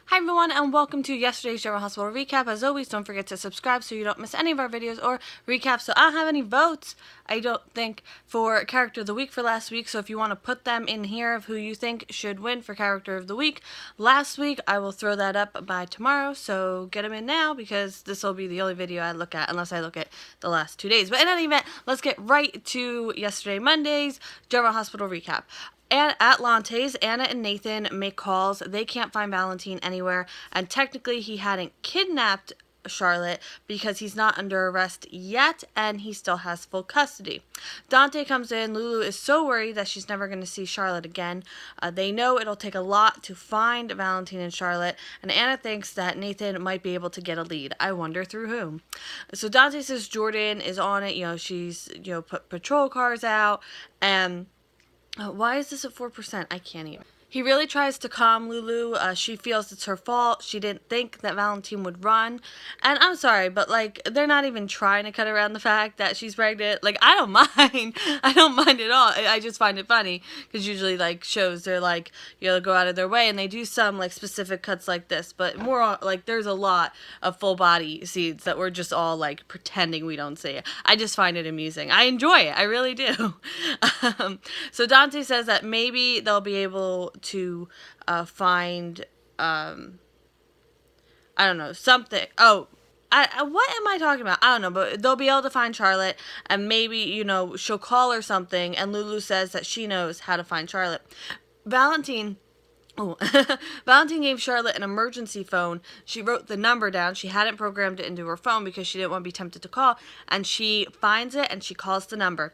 Hi everyone, and welcome to yesterday's General Hospital recap. As always, don't forget to subscribe so you don't miss any of our videos or recaps. So I don't have any votes, I don't think, for Character of the Week for last week. So if you want to put them in here of who you think should win for Character of the Week last week, I will throw that up by tomorrow. So get them in now, because this will be the only video I look at unless I look at the last 2 days. But in any event, let's get right to yesterday, Monday's General Hospital recap. And at Lante's, Anna and Nathan make calls. They can't find Valentine anywhere, and technically he hadn't kidnapped Charlotte because he's not under arrest yet, and he still has full custody. Dante comes in. Lulu is so worried that she's never going to see Charlotte again. They know it'll take a lot to find Valentine and Charlotte, and Anna thinks that Nathan might be able to get a lead. I wonder through whom. So Dante says Jordan is on it. She's, put patrol cars out, and why is this at 4%? I can't even. He really tries to calm Lulu. She feels it's her fault. She didn't think that Valentine would run. And I'm sorry, but, they're not even trying to cut around the fact that she's pregnant. I don't mind. I don't mind at all. I just find it funny. Because usually, shows, they're, go out of their way. And they do some, specific cuts like this. But more, there's a lot of full body scenes that we're just all, pretending we don't see it. I just find it amusing. I enjoy it. I really do. So Dante says that maybe they'll be able to find, I don't know, something. Oh, what am I talking about? I don't know, but they'll be able to find Charlotte, and maybe, she'll call or something, and Lulu says that she knows how to find Charlotte. Valentine gave Charlotte an emergency phone. She wrote the number down. She hadn't programmed it into her phone because she didn't want to be tempted to call, and she finds it, and she calls the number.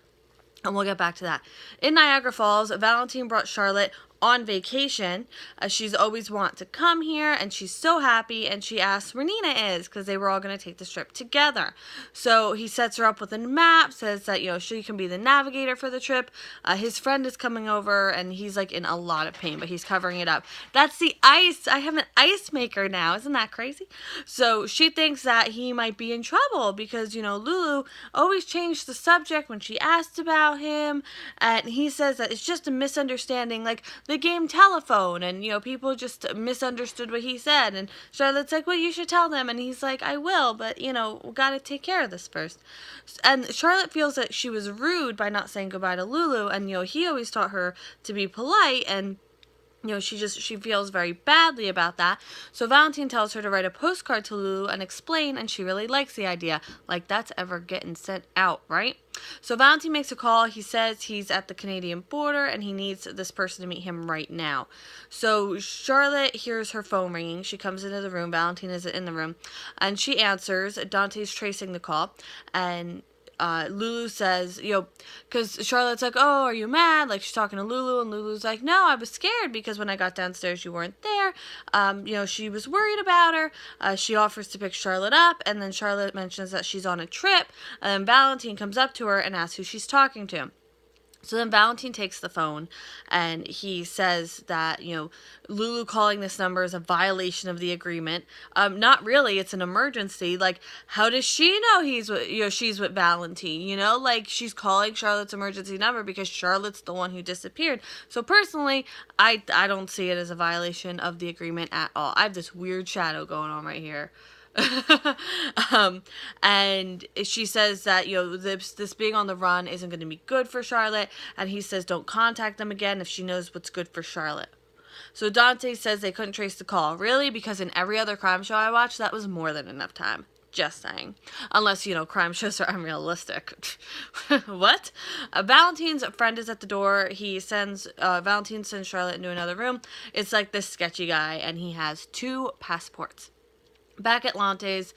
And we'll get back to that. In Niagara Falls, Valentine brought Charlotte on vacation. She's always want to come here, and she's so happy, and she asks where Nina is, because they were all going to take this trip together. So he sets her up with a map, says that, she can be the navigator for the trip. His friend is coming over, and he's, in a lot of pain, but he's covering it up. That's the ice. I have an ice maker now. Isn't that crazy? So she thinks that he might be in trouble, because, Lulu always changed the subject when she asked about him, and he says that it's just a misunderstanding, the game telephone, and people just misunderstood what he said, and Charlotte's like, well, you should tell them, and he's like, I will, but we gotta take care of this first. And Charlotte feels that she was rude by not saying goodbye to Lulu, and he always taught her to be polite, and she feels very badly about that. So Valentine tells her to write a postcard to Lulu and explain, and she really likes the idea. That's ever getting sent out, right? So Valentine makes a call. He says he's at the Canadian border, and he needs this person to meet him right now. So Charlotte hears her phone ringing. She comes into the room. Valentine is in the room, and she answers. Dante's tracing the call, and Lulu says, because Charlotte's like, oh, are you mad? She's talking to Lulu, and Lulu's like, no, I was scared because when I got downstairs, you weren't there. She was worried about her. She offers to pick Charlotte up, and then Charlotte mentions that she's on a trip, and then Valentine comes up to her and asks who she's talking to. So then Valentine takes the phone, and he says that, Lulu calling this number is a violation of the agreement. Not really. It's an emergency. How does she know she's with Valentine? She's calling Charlotte's emergency number because Charlotte's the one who disappeared. So personally, I don't see it as a violation of the agreement at all. I have this weird shadow going on right here. And she says that, this being on the run isn't going to be good for Charlotte, and he says don't contact them again if she knows what's good for Charlotte. So Dante says they couldn't trace the call. Really? Because in every other crime show I watched, that was more than enough time. Just saying. Unless, crime shows are unrealistic. What? Valentine's friend is at the door. Valentine sends Charlotte into another room. It's this sketchy guy, and he has 2 passports. Back at Lante's,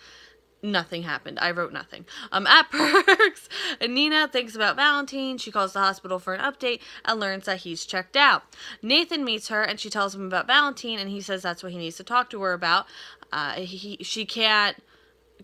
nothing happened. I wrote nothing. At Perks, Nina thinks about Valentine. She calls the hospital for an update and learns that he's checked out. Nathan meets her, and she tells him about Valentine, and he says that's what he needs to talk to her about. She can't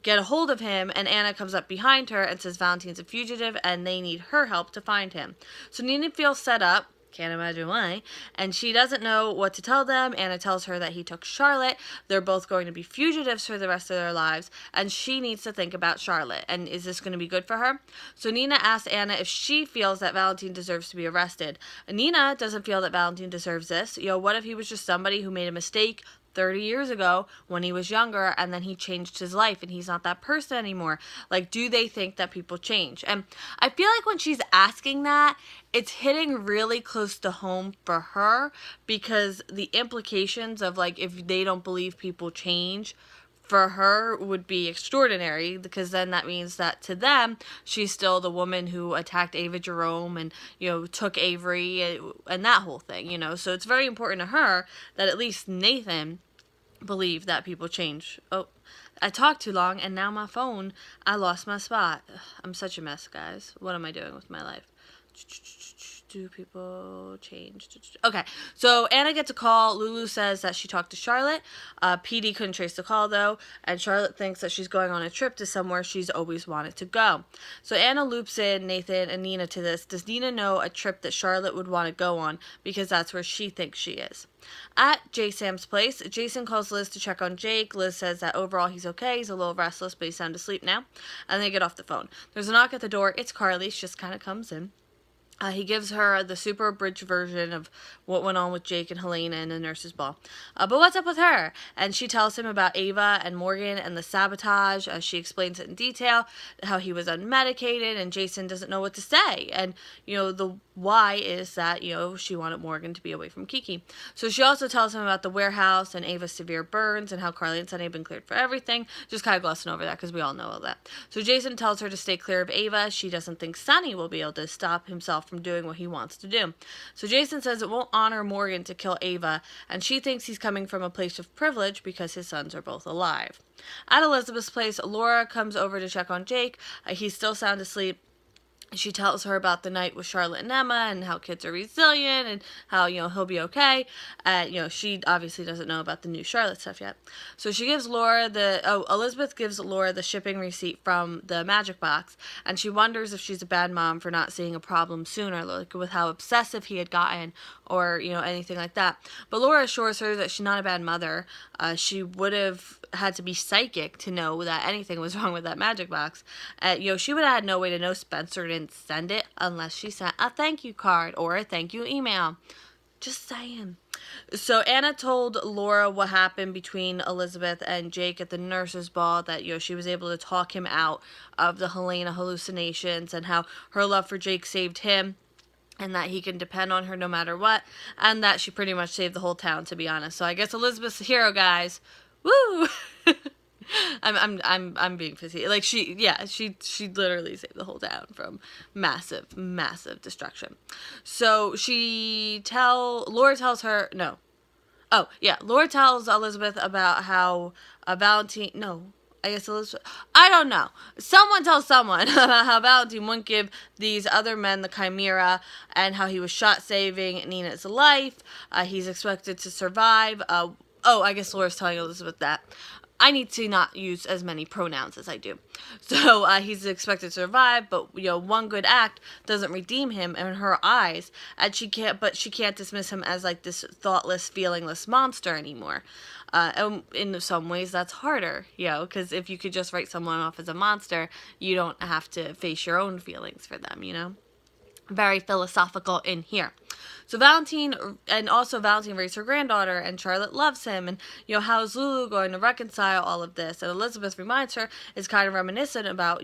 get a hold of him, and Anna comes up behind her and says Valentine's a fugitive, and they need her help to find him. So Nina feels set up. Can't imagine why. And she doesn't know what to tell them. Anna tells her that he took Charlotte. They're both going to be fugitives for the rest of their lives, and she needs to think about Charlotte. And is this going to be good for her? So Nina asks Anna if she feels that Valentine deserves to be arrested. And Nina doesn't feel that Valentine deserves this. What if he was just somebody who made a mistake, 30 years ago when he was younger, and then he changed his life and he's not that person anymore. Like, do they think that people change? And I feel like when she's asking that, it's hitting really close to home for her, because the implications of, like, if they don't believe people change for her would be extraordinary, because then that means that to them, she's still the woman who attacked Ava Jerome and, took Avery and that whole thing, So it's very important to her that at least Nathan believed that people change. Oh, I talked too long and now my phone, I lost my spot. I'm such a mess, guys. What am I doing with my life? Do people change? Okay, so Anna gets a call. Lulu says that she talked to Charlotte. PD couldn't trace the call, though, and Charlotte thinks that she's going on a trip to somewhere she's always wanted to go. So Anna loops in Nathan and Nina to this. Does Nina know a trip that Charlotte would want to go on, because that's where she thinks she is? At J-Sam's place, Jason calls Liz to check on Jake. Liz says that overall he's okay. He's a little restless, but he's sound asleep now. And they get off the phone. There's a knock at the door. It's Carly. She just kind of comes in. He gives her the super abridged version of what went on with Jake and Helena in the nurse's ball. But what's up with her? And she tells him about Ava and Morgan and the sabotage. She explains it in detail, how he was unmedicated, and Jason doesn't know what to say. And, the why is that, she wanted Morgan to be away from Kiki. So she also tells him about the warehouse and Ava's severe burns and how Carly and Sonny have been cleared for everything. Just kind of glossing over that because we all know all that. So Jason tells her to stay clear of Ava. She doesn't think Sonny will be able to stop himself from doing what he wants to do. So Jason says it won't honor Morgan to kill Ava, and she thinks he's coming from a place of privilege because his sons are both alive. At Elizabeth's place, Laura comes over to check on Jake. He's still sound asleep. She tells her about the night with Charlotte and Emma and how kids are resilient and how, he'll be okay. She obviously doesn't know about the new Charlotte stuff yet. So she gives Elizabeth gives Laura the shipping receipt from the magic box, and she wonders if she's a bad mom for not seeing a problem sooner, like with how obsessive he had gotten or, anything like that. But Laura assures her that she's not a bad mother. She would have had to be psychic to know that anything was wrong with that magic box. She would have had no way to know Spencer didn't send it unless she sent a thank you card or a thank you email. Just saying. So Anna told Laura what happened between Elizabeth and Jake at the nurse's ball, that, she was able to talk him out of the Helena hallucinations and how her love for Jake saved him and that he can depend on her no matter what, and that she pretty much saved the whole town, to be honest. So I guess Elizabeth's the hero, guys. Woo! I'm being facetious. Like, she literally saved the whole town from massive destruction. So Laura tells Elizabeth about how Valentine, no, I guess Elizabeth, I don't know. Someone tells someone about how Valentine wouldn't give these other men the Chimera and how he was shot saving Nina's life. He's expected to survive. I guess Laura's telling Elizabeth that. I need to not use as many pronouns as I do. So he's expected to survive, but one good act doesn't redeem him in her eyes, and she can't dismiss him as like this thoughtless, feelingless monster anymore. And in some ways that's harder, because if you could just write someone off as a monster, you don't have to face your own feelings for them, Very philosophical in here. So Valentine raised her granddaughter, and Charlotte loves him, and, how is Lulu going to reconcile all of this? And Elizabeth reminds her, is kind of reminiscent about,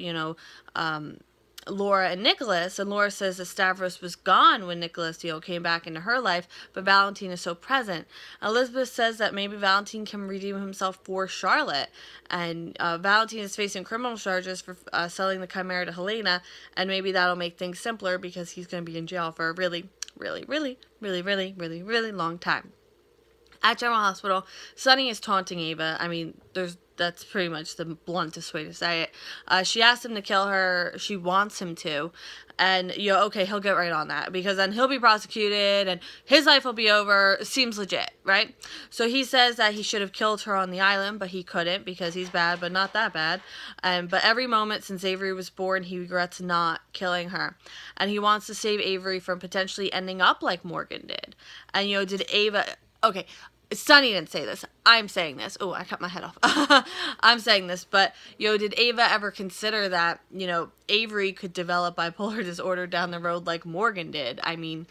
Laura and Nicholas, and Laura says that Stavros was gone when Nicholas, came back into her life, but Valentine is so present. Elizabeth says that maybe Valentine can redeem himself for Charlotte, and Valentine is facing criminal charges for selling the Chimera to Helena, and maybe that'll make things simpler because he's going to be in jail for a really, really, really, really, really, really, really long time. At General Hospital, Sonny is taunting Ava. I mean, that's pretty much the bluntest way to say it. She asked him to kill her. She wants him to. And, okay, he'll get right on that, because then he'll be prosecuted and his life will be over. Seems legit, right? So he says that he should have killed her on the island, but he couldn't because he's bad, but not that bad. But every moment since Avery was born, he regrets not killing her. And he wants to save Avery from potentially ending up like Morgan did. And, did Ava... Okay, Sonny didn't say this. I'm saying this. Oh, I cut my head off. I'm saying this, but, did Ava ever consider that, Avery could develop bipolar disorder down the road like Morgan did? I mean,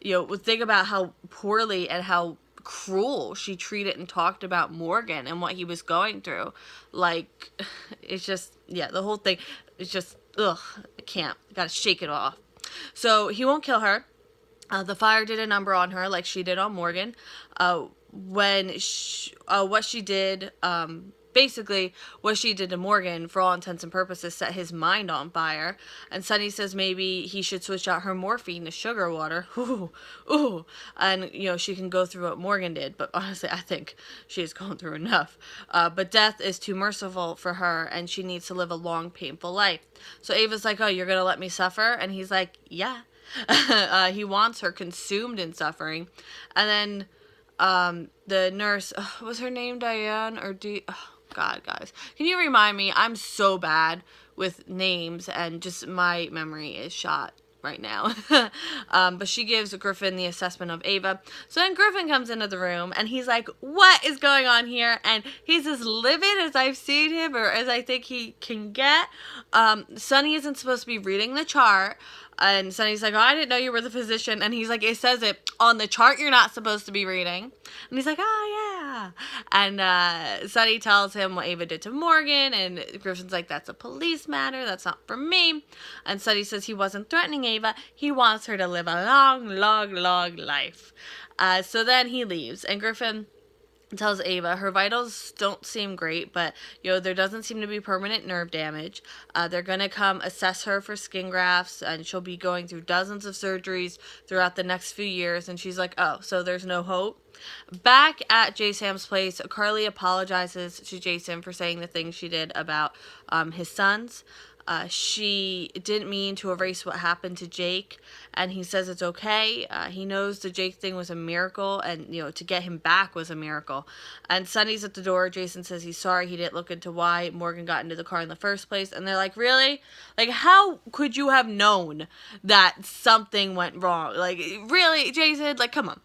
think about how poorly and how cruel she treated and talked about Morgan and what he was going through. Like, it's just, yeah, the whole thing is just, ugh, I can't. I gotta shake it off. So he won't kill her. The fire did a number on her like she did on Morgan. What she did, basically, what she did to Morgan, for all intents and purposes, set his mind on fire. And Sonny says maybe he should switch out her morphine to sugar water. Ooh. And, you know, she can go through what Morgan did. But honestly, I think she's gone through enough. But death is too merciful for her, and she needs to live a long, painful life. So Ava's like, oh, you're going to let me suffer? And he's like, yeah. He wants her consumed in suffering. And then the nurse, was her name Diane or God, guys, can you remind me? I'm so bad with names, and just my memory is shot right now. But she gives Griffin the assessment of Ava. So then Griffin comes into the room, and he's like, what is going on here? And he's as livid as I've seen him, or as I think he can get. Sonny isn't supposed to be reading the chart. And Sonny's like, oh, I didn't know you were the physician. And he's like, it says it on the chart you're not supposed to be reading. And he's like, oh, yeah. And Sonny tells him what Ava did to Morgan. And Griffin's like, that's a police matter. That's not for me. And Sonny says he wasn't threatening Ava. He wants her to live a long, long, long life. So then he leaves. And Griffin tells Ava her vitals don't seem great, but, you know, there doesn't seem to be permanent nerve damage. They're going to come assess her for skin grafts, and she'll be going through dozens of surgeries throughout the next few years. And she's like, oh, so there's no hope? Back at J-Sam's place, Carly apologizes to Jason for saying the things she did about his sons. She didn't mean to erase what happened to Jake, and he says it's okay. He knows the Jake thing was a miracle, and, you know, to get him back was a miracle. And Sonny's at the door. Jason says he's sorry he didn't look into why Morgan got into the car in the first place. And they're like, really? Like, how could you have known that something went wrong? Like, really, Jason? Like, come on.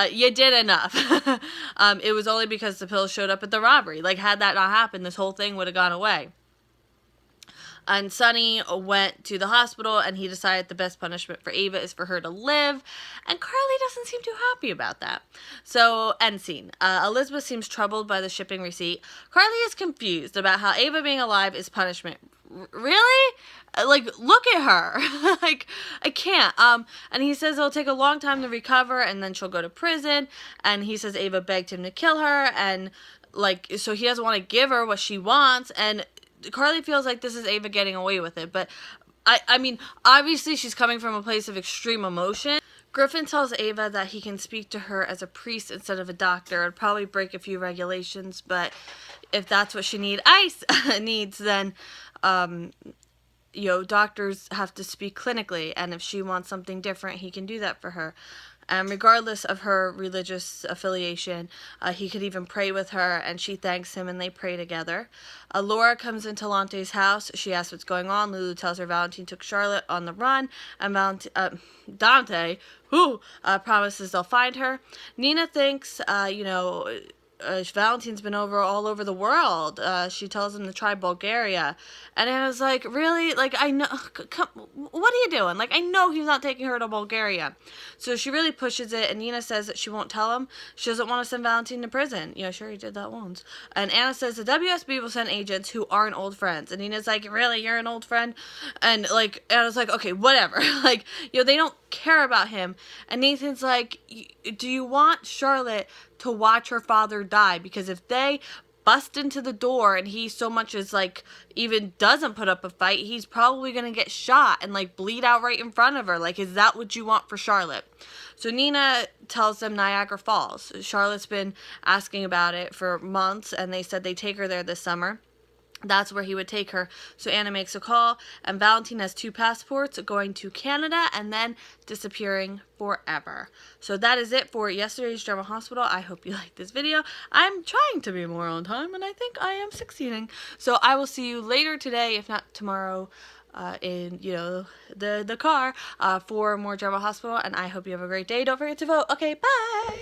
You did enough. It was only because the pills showed up at the robbery. Like, had that not happened, this whole thing would have gone away. And Sonny went to the hospital, and he decided the best punishment for Ava is for her to live. And Carly doesn't seem too happy about that. So, end scene. Elizabeth seems troubled by the shipping receipt. Carly is confused about how Ava being alive is punishment. Really? Like, look at her. Like, I can't. And he says it'll take a long time to recover, and then she'll go to prison. And he says Ava begged him to kill her, and, like, so he doesn't want to give her what she wants. And Carly feels like this is Ava getting away with it, but I mean, obviously she's coming from a place of extreme emotion. Griffin tells Ava that he can speak to her as a priest instead of a doctor. It'd probably break a few regulations, but if that's what she needs, then, you know, doctors have to speak clinically, and if she wants something different, he can do that for her. And regardless of her religious affiliation, he could even pray with her, and she thanks him, and they pray together. Laura comes into Lante's house. She asks what's going on. Lulu tells her Valentine took Charlotte on the run, and Dante, promises they'll find her. Nina thinks, you know, Valentine's been all over the world. She tells him to try Bulgaria. And I was like, really? Like, I know, what are you doing? Like, I know he's not taking her to Bulgaria. So she really pushes it, and Nina says that she won't tell him. She doesn't want to send Valentine to prison. You know, sure, he did that once. And Anna says the WSB will send agents who aren't old friends. And Nina's like, really? You're an old friend? And, like, Anna's like, okay, whatever. Like, you know, they don't care about him. And Nathan's like, do you want Charlotte to watch her father die? Because if they bust into the door and he so much as, like, even doesn't put up a fight, he's probably gonna get shot and, like, bleed out right in front of her. Like, is that what you want for Charlotte? So Nina tells them Niagara Falls. Charlotte's been asking about it for months, and they said they'd take her there this summer. That's where he would take her. So Anna makes a call, and Valentine has 2 passports, going to Canada and then disappearing forever. So that is it for yesterday's Drama Hospital. I hope you liked this video. I'm trying to be more on time, and I think I am succeeding. So I will see you later today, if not tomorrow, in, you know, the car, for more Drama Hospital, and I hope you have a great day. Don't forget to vote. Okay, bye!